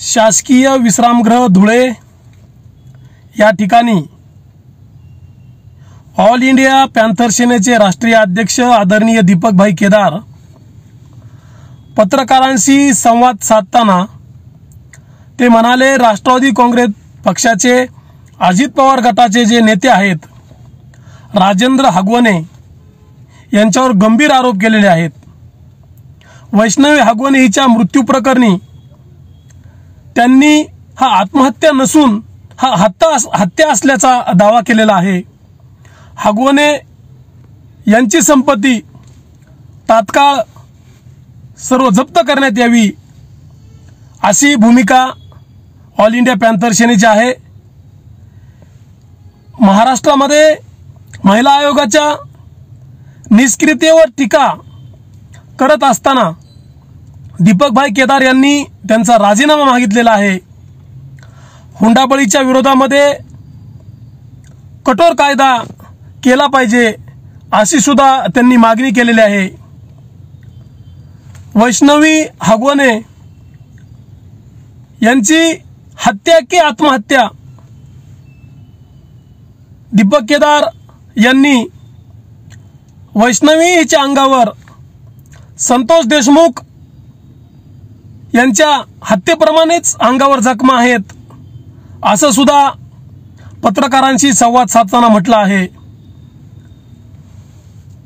शासकीय विश्रामगृह धुळे या ठिकाणी ऑल इंडिया पॅन्थर सेनेचे राष्ट्रीय अध्यक्ष आदरणीय दीपकभाई केदार पत्रकारांशी संवाद साधताना ते म्हणाले, राष्ट्रवादी काँग्रेस पक्षाचे अजित पवार गटाचे जे नेते आहेत राजेंद्र हगवणे यांच्यावर गंभीर आरोप केलेले आहेत। वैष्णवी हगवणे हिच्या मृत्यू प्रकरणी त्यांनी हा आत्महत्या नसून हा हत्या असल्याचा दावा केलेला आहे। हगवणे यांची संपत्ती तात्काळ सर्व जप्त करण्यात यावी अशी भूमिका ऑल इंडिया पॅन्थर सेनेची आहे। महाराष्ट्रामध्ये महिला आयोगाच्या निष्क्रियतेवर टीका करत असताना दीपकभाई केदार यांनी त्यांचा राजीनामा मागितलेला आहे। हुंडाबळीच्या विरोधामध्ये कठोर कायदा केला पाहिजे अशी सुद्धा त्यांनी मागणी केलेली आहे। वैष्णवी हगवणे यांची हत्या की आत्महत्या, दीपक केदार यांनी वैष्णवी हिच्या अंगावर संतोष देशमुख यांच्या हत्येप्रमाणेच अंगावर जखमा आहेत असं सुद्धा पत्रकारांशी संवाद साधताना म्हटलं आहे।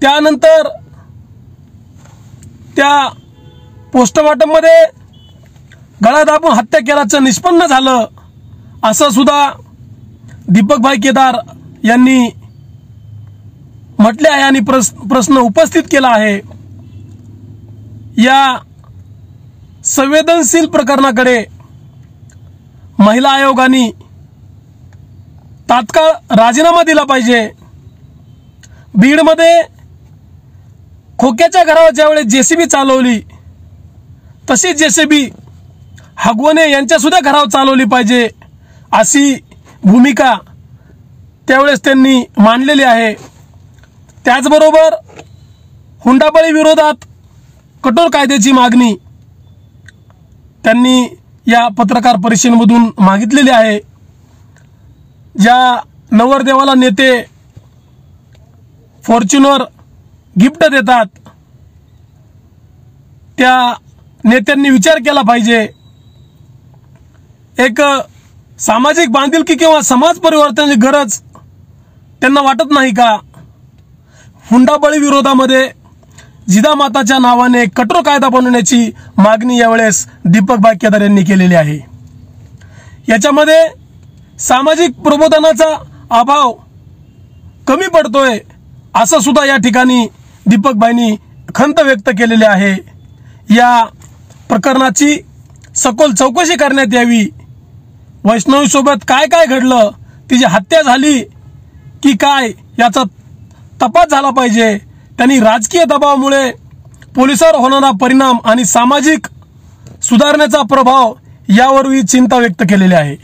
त्यानंतर त्या पोस्टमॉर्टम मध्ये गळा दाबून हत्या केल्याचं निष्पन्न झालं असं सुद्धा दीपकभाई केदार यांनी म्हटले आहे आणि प्रश्न उपस्थित केला आहे। या संवेदनशील प्रकरणाकडे महिला आयोगाने तात्काळ राजीनामा दिला पाहिजे। बीडमध्ये खोक्याच्या घरावर ज्यावेळेस जेसीबी चालवली तशी जेसीबी हगवणे यांच्या सुद्धा घरावर चालवली पाहिजे अशी भूमिका त्यावेळेस त्यांनी मांडलेली आहे। त्याचबरोबर हुंडाबळी विरोधात कठोर कायद्याची मागणी त्यांनी या पत्रकार परिषदेमधून मागितलेली आहे। ज्या नवरदेवाला नेते फॉर्च्युनर गिफ्ट देतात त्या नेत्यांनी विचार केला पाहिजे। एक सामाजिक बांधिलकी किंवा समाज परिवर्तनाची गरज त्यांना वाटत नाही का? हुंडाबळी विरोधामध्ये जिजामाताच्या नावाने कठोर कायदा बनवण्याची मागणी यावेळेस दीपकभाई केदार यांनी केलेली आहे। याच्यामध्ये सामाजिक प्रबोधनाचा अभाव कमी पडतोय असं सुद्धा या ठिकाणी दीपकभाईंनी खंत व्यक्त केलेली आहे। या प्रकरणाची सखोल चौकशी करण्यात यावी। वैष्णवी सोबत काय काय घडलं, तिची हत्या झाली की काय याचा तपास झाला पाहिजे। त्यांनी राजकीय दबावामुळे पोलिसांवर होणारा परिणाम आणि सामाजिक सुधारणेचा प्रभाव यावरही चिंता व्यक्त केलेली आहे।